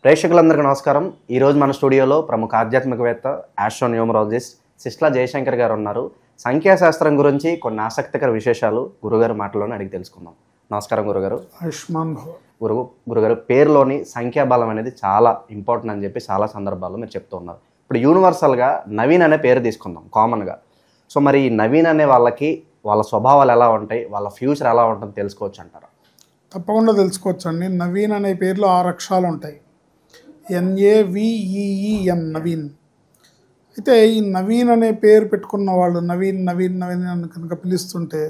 ప్రేక్షకులందరికీ నమస్కారం. ఈరోజు మన స్టూడియోలో ప్రముఖ ఆధ్యాత్మికవేత్త ఆస్ట్రోన్యూమరాలజిస్ట్ సిస్లా జయశంకర్ గారు ఉన్నారు. సంఖ్యాశాస్త్రం గురించి కొన్ని ఆసక్తికర విశేషాలు గురుగారు మాటల్లోనే అడిగి తెలుసుకుందాం. నమస్కారం గురుగారు. ఆయుష్మాన్ భవ. గురుగారు, పేరులోని సంఖ్యాబలం అనేది చాలా ఇంపార్టెంట్ అని చెప్పి చాలా సందర్భాల్లో మీరు చెప్తూ ఉన్నారు. ఇప్పుడు యూనివర్సల్గా నవీన్ అనే పేరు తీసుకుందాం కామన్గా. సో మరి నవీన్ అనే వాళ్ళకి వాళ్ళ స్వభావాలు ఎలా ఉంటాయి, వాళ్ళ ఫ్యూచర్ ఎలా ఉంటుందో తెలుసుకోవచ్చు అంటారా? తప్పకుండా తెలుసుకోవచ్చు అండి. నవీన్ అనే పేరులో 6 అక్షరాలు ఉంటాయి. NAVEEN నవీన్. అయితే ఈ నవీన్ అనే పేరు పెట్టుకున్న వాళ్ళు నవీన్ నవీన్ నవీన్ అని కనుక పిలుస్తుంటే,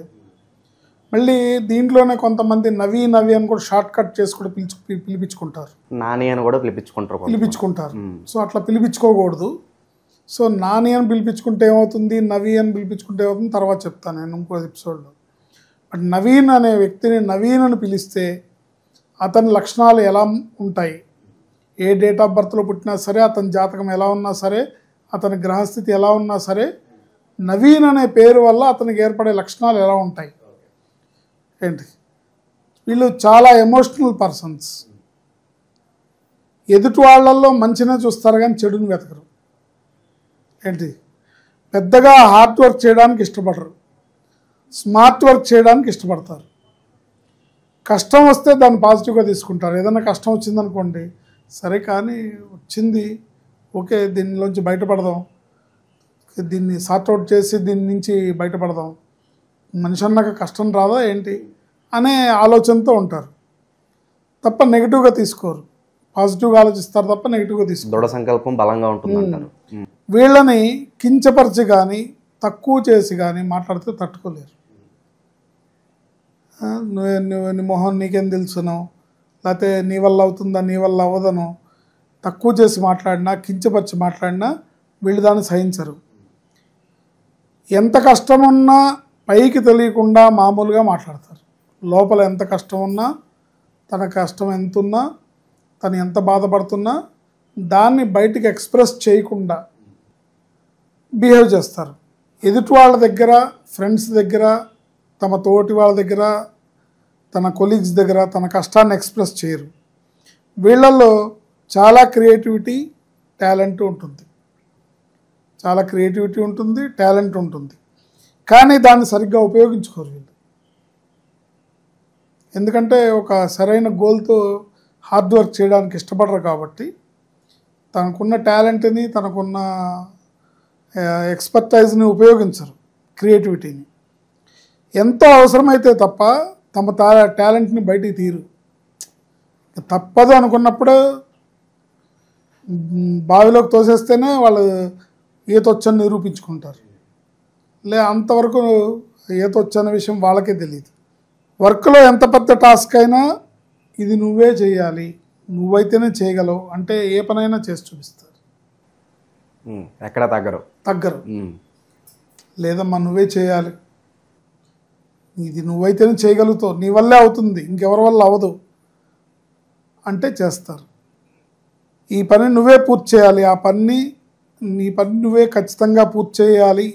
మళ్ళీ దీంట్లోనే కొంతమంది నవీన్ అని కూడా షార్ట్ కట్ చేసి కూడా పిలిపించుకుంటారు. నాని అని కూడా పిలిపించుకుంటారు. సో అట్లా పిలిపించుకోకూడదు. సో నాని అని పిలిపించుకుంటే ఏమవుతుంది, నవీ అని పిలిపించుకుంటే ఏమవుతుంది తర్వాత చెప్తాను నేను ఇంకో ఎపిసోడ్లో. బట్ నవీన్ అనే వ్యక్తిని నవీన్ అని పిలిస్తే అతని లక్షణాలు ఎలా ఉంటాయి, ఏ డేట్ ఆఫ్ బర్త్లో పుట్టినా సరే, అతని జాతకం ఎలా ఉన్నా సరే, అతని గ్రహస్థితి ఎలా ఉన్నా సరే, నవీన్ అనే పేరు వల్ల అతనికి ఏర్పడే లక్షణాలు ఎలా ఉంటాయి ఏంటి. వీళ్ళు చాలా ఎమోషనల్ పర్సన్స్. ఎదుటి వాళ్ళల్లో మంచినే చూస్తారు కానీ చెడుని వెతకరు. ఏంటి, పెద్దగా హార్డ్ వర్క్ చేయడానికి ఇష్టపడరు, స్మార్ట్ వర్క్ చేయడానికి ఇష్టపడతారు. కష్టం వస్తే దాన్ని పాజిటివ్గా తీసుకుంటారు. ఏదైనా కష్టం వచ్చిందనుకోండి, సరే కానీ వచ్చింది, ఓకే దీనిలోంచి బయటపడదాం, దీన్ని సార్ట్అవుట్ చేసి దీని నుంచి బయటపడదాం, మనిషి అన్నాక కష్టం రాదా ఏంటి అనే ఆలోచనతో ఉంటారు తప్ప నెగిటివ్గా తీసుకోరు. పాజిటివ్గా ఆలోచిస్తారు తప్ప నెగిటివ్గా తీసుకోరు. దృఢ సంకల్పం బలంగా ఉంటుంది అంటారు. వీళ్ళని కించపరిచి కానీ తక్కువ చేసి కానీ మాట్లాడితే తట్టుకోలేరు. నీ మొహం నీకేం తెలుసునో, లేకపోతే నీ వల్ల అవుతుందా నీ వల్ల అవ్వదనో తక్కువ చేసి మాట్లాడినా, కించపరిచి మాట్లాడినా వీళ్ళు దాన్ని సహించరు. ఎంత కష్టం ఉన్నా పైకి తెలియకుండా మామూలుగా మాట్లాడతారు. లోపల ఎంత కష్టం ఉన్నా, తన కష్టం ఎంత ఉన్నా, తను ఎంత బాధపడుతున్నా దాన్ని బయటికి ఎక్స్ప్రెస్ చేయకుండా బిహేవ్ చేస్తారు. ఎదుటి వాళ్ళ దగ్గర, ఫ్రెండ్స్ దగ్గర, తమ తోటి వాళ్ళ దగ్గర, తన కొలీగ్స్ దగ్గర తన కష్టాన్ని ఎక్స్ప్రెస్ చేయరు. వీళ్ళల్లో చాలా క్రియేటివిటీ, టాలెంట్ ఉంటుంది. చాలా క్రియేటివిటీ ఉంటుంది, టాలెంట్ ఉంటుంది. కానీ దాన్ని సరిగ్గా ఉపయోగించుకోరు వీళ్ళు. ఎందుకంటే ఒక సరైన గోల్తో హార్డ్ వర్క్ చేయడానికి ఇష్టపడరు కాబట్టి తనకున్న టాలెంట్ని, తనకున్న ఎక్స్పర్టైజ్ని ఉపయోగించరు, క్రియేటివిటీని. ఎంతో అవసరమైతే తప్ప తమ టాలెంట్ని బయటికి తీరు. తప్పదు అనుకున్నప్పుడు బావిలోకి తోసేస్తేనే వాళ్ళు ఈతొచ్చని నిరూపించుకుంటారు. అంతవరకు ఈతొచ్చన్న విషయం వాళ్ళకే తెలియదు. వర్క్లో ఎంత పెద్ద టాస్క్ అయినా ఇది నువ్వే చేయాలి, నువ్వైతేనే చేయగలవు అంటే ఏ పనైనా చేసి చూపిస్తారు. ఎక్కడ తగ్గరు. లేదమ్మా నువ్వే చేయాలి, ఇది నువ్వైతేనే చేయగలుగుతావు, నీ వల్లే అవుతుంది, ఇంకెవరి వల్ల అవ్వదు అంటే చేస్తారు. ఈ పని నువ్వే పూర్తి చేయాలి, నీ పని నువ్వే ఖచ్చితంగా పూర్తి చేయాలి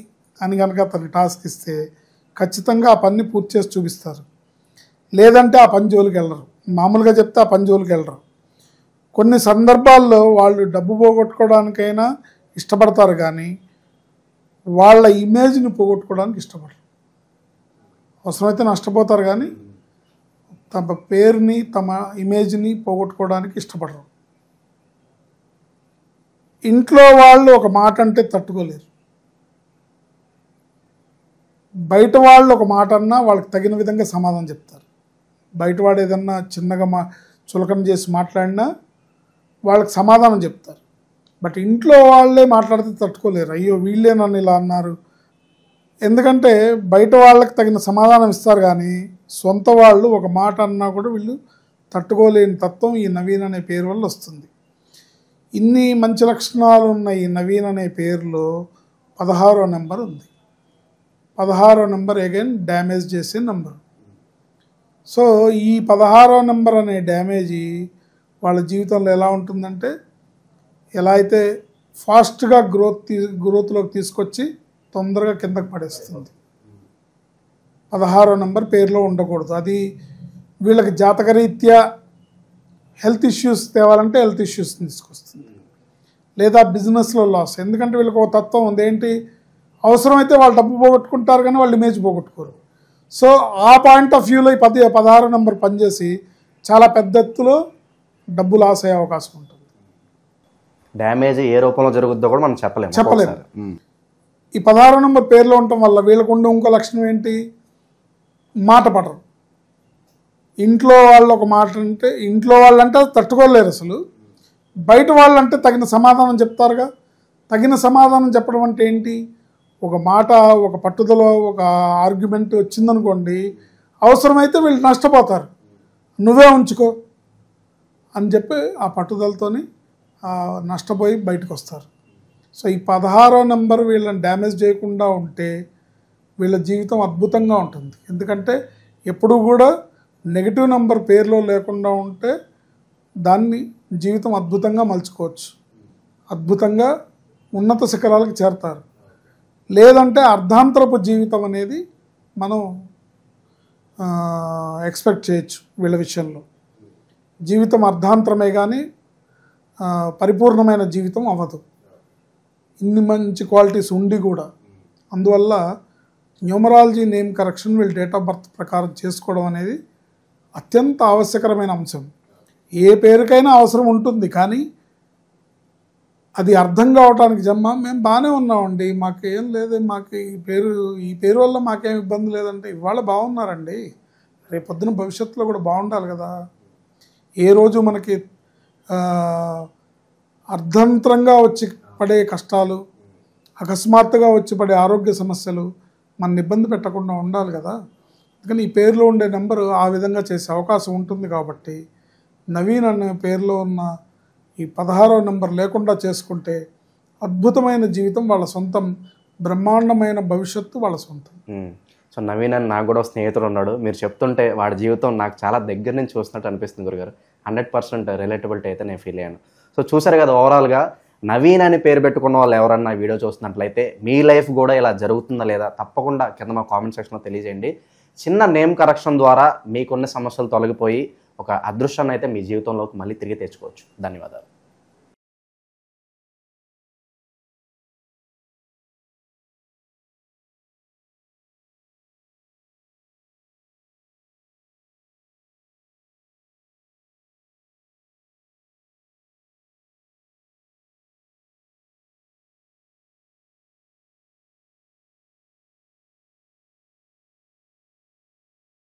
అని కనుక అతనికి టాస్క్ ఇస్తే ఖచ్చితంగా ఆ పని పూర్తి చేసి చూపిస్తారు. లేదంటే ఆ పని జోలికి వెళ్ళరు. మామూలుగా చెప్తే ఆ పని జోలికి వెళ్ళరు. కొన్ని సందర్భాల్లో వాళ్ళు డబ్బు పోగొట్టుకోవడానికైనా ఇష్టపడతారు కానీ వాళ్ళ ఇమేజ్ని పోగొట్టుకోవడానికి ఇష్టపడరు. అవసరమైతే నష్టపోతారు కానీ తమ పేరుని, తమ ఇమేజ్ని పోగొట్టుకోవడానికి ఇష్టపడరు. ఇంట్లో వాళ్ళు ఒక మాట అంటే తట్టుకోలేరు. బయట వాళ్ళు ఒక మాట అన్నా వాళ్ళకి తగిన విధంగా సమాధానం చెప్తారు. బయటవాడు ఏదన్నా చిన్నగా చులకన చేసి మాట్లాడినా వాళ్ళకి సమాధానం చెప్తారు. బట్ ఇంట్లో వాళ్ళే మాట్లాడితే తట్టుకోలేరు. అయ్యో వీళ్ళే నన్ను ఇలా అన్నారు. ఎందుకంటే బయట వాళ్ళకి తగిన సమాధానం ఇస్తారు కానీ సొంత వాళ్ళు ఒక మాట అన్నా కూడా వీళ్ళు తట్టుకోలేని తత్వం ఈ నవీన్ అనే పేరు వల్ల వస్తుంది. ఇన్ని మంచి లక్షణాలు ఉన్న ఈ నవీన్ అనే పేరులో 16వ నెంబర్ ఉంది. 16వ నెంబర్ అగైన్ డ్యామేజ్ చేసే నెంబర్. సో ఈ 16వ నెంబర్ అనే డ్యామేజీ వాళ్ళ జీవితంలో ఎలా ఉంటుందంటే, ఎలా అయితే ఫాస్ట్గా గ్రోత్లోకి తీసుకొచ్చి తొందరగా కిందకు పడేస్తుంది. 16వ నెంబర్ పేరులో ఉండకూడదు. అది వీళ్ళకి జాతకరీత్యా హెల్త్ ఇష్యూస్ తేవాలంటే హెల్త్ ఇష్యూస్ తీసుకొస్తుంది, లేదా బిజినెస్లో లాస్. ఎందుకంటే వీళ్ళకి ఒక తత్వం ఉంది, ఏంటి, అవసరమైతే వాళ్ళు డబ్బు పోగొట్టుకుంటారు కానీ వాళ్ళు ఇమేజ్ పోగొట్టుకోరు. సో ఆ పాయింట్ ఆఫ్ వ్యూలో ఈ 16 నెంబర్ పనిచేసి చాలా పెద్ద ఎత్తులో డబ్బు లాస్ అయ్యే అవకాశం ఉంటుంది. డ్యామేజ్ ఏ రూపంలో జరుగుద్దో కూడా మనం చెప్పలేము. ఈ 16 నెంబర్ పేర్లో ఉండటం వల్ల వీళ్ళకు ఉండే ఇంకో లక్షణం ఏంటి, మాట పడరు. ఇంట్లో వాళ్ళు ఒక మాట అంటే, ఇంట్లో వాళ్ళంటే తట్టుకోలేరు అసలు, బయట వాళ్ళంటే తగిన సమాధానం చెప్తారుగా. తగిన సమాధానం చెప్పడం అంటే ఏంటి, ఒక మాట, ఒక పట్టుదల, ఒక ఆర్గ్యుమెంట్ వచ్చిందనుకోండి, అవసరమైతే వీళ్ళు నష్టపోతారు, నువ్వే ఉంచుకో అని చెప్పి ఆ పట్టుదలతోని నష్టపోయి బయటకు వస్తారు. సో ఈ 16వ నెంబర్ వీళ్ళని డ్యామేజ్ చేయకుండా ఉంటే వీళ్ళ జీవితం అద్భుతంగా ఉంటుంది. ఎందుకంటే ఎప్పుడూ కూడా నెగిటివ్ నెంబర్ పేరులో లేకుండా ఉంటే దాన్ని జీవితం అద్భుతంగా మలుచుకోవచ్చు, అద్భుతంగా ఉన్నత శిఖరాలకు చేరతారు. లేదంటే అర్ధాంతరపు జీవితం అనేది మనం ఎక్స్పెక్ట్ చేయొచ్చు. వీళ్ళ విషయంలో జీవితం అర్ధాంతరమే కానీ పరిపూర్ణమైన జీవితం అవ్వదు, ఇన్ని మంచి క్వాలిటీస్ ఉండి కూడా. అందువల్ల న్యూమరాలజీ నేమ్ కరెక్షన్ వీళ్ళు డేట్ ఆఫ్ బర్త్ ప్రకారం చేసుకోవడం అనేది అత్యంత ఆవశ్యకరమైన అంశం. ఏ పేరుకైనా అవసరం ఉంటుంది, కానీ అది అర్థం కావడానికి మేము బాగానే ఉన్నామండి, మాకేం లేదు, మాకు ఈ పేరు వల్ల మాకేం ఇబ్బంది లేదంటే ఇవాళ బాగున్నారండి, రేపొద్దున భవిష్యత్తులో కూడా బాగుండాలి కదా. ఏ రోజు మనకి అర్ధంతరంగా వచ్చి పడే కష్టాలు, అకస్మాత్తుగా వచ్చి పడే ఆరోగ్య సమస్యలు మన ఇబ్బంది పెట్టకుండా ఉండాలి కదా. అందుకని ఈ పేరులో ఉండే నెంబరు ఆ విధంగా చేసే అవకాశం ఉంటుంది. కాబట్టి నవీన్ అనే పేరులో ఉన్న ఈ 16వ నెంబర్ లేకుండా చేసుకుంటే అద్భుతమైన జీవితం వాళ్ళ సొంతం, బ్రహ్మాండమైన భవిష్యత్తు వాళ్ళ సొంతం. సో నవీన్ అని నాకు కూడా స్నేహితుడు ఉన్నాడు, మీరు చెప్తుంటే వాడి జీవితం నాకు చాలా దగ్గర నుంచి చూస్తున్నట్టు అనిపిస్తుంది గురుగారు. 100% రిలేటబిలిటీ అయితే నేను ఫీల్ అయ్యాను. సో చూసారు కదా, ఓవరాల్గా నవీన్ అని పేరు పెట్టుకున్న వాళ్ళు ఎవరన్నా వీడియో చూస్తున్నట్లయితే మీ లైఫ్ కూడా ఇలా జరుగుతుందా లేదా తప్పకుండా కింద మా కామెంట్ సెక్షన్లో తెలియజేయండి. చిన్న నేమ్ కరెక్షన్ ద్వారా మీకున్న సమస్యలు తొలగిపోయి ఒక అదృష్టాన్ని అయితే మీ జీవితంలోకి మళ్ళీ తిరిగి తెచ్చుకోవచ్చు. ధన్యవాదాలు.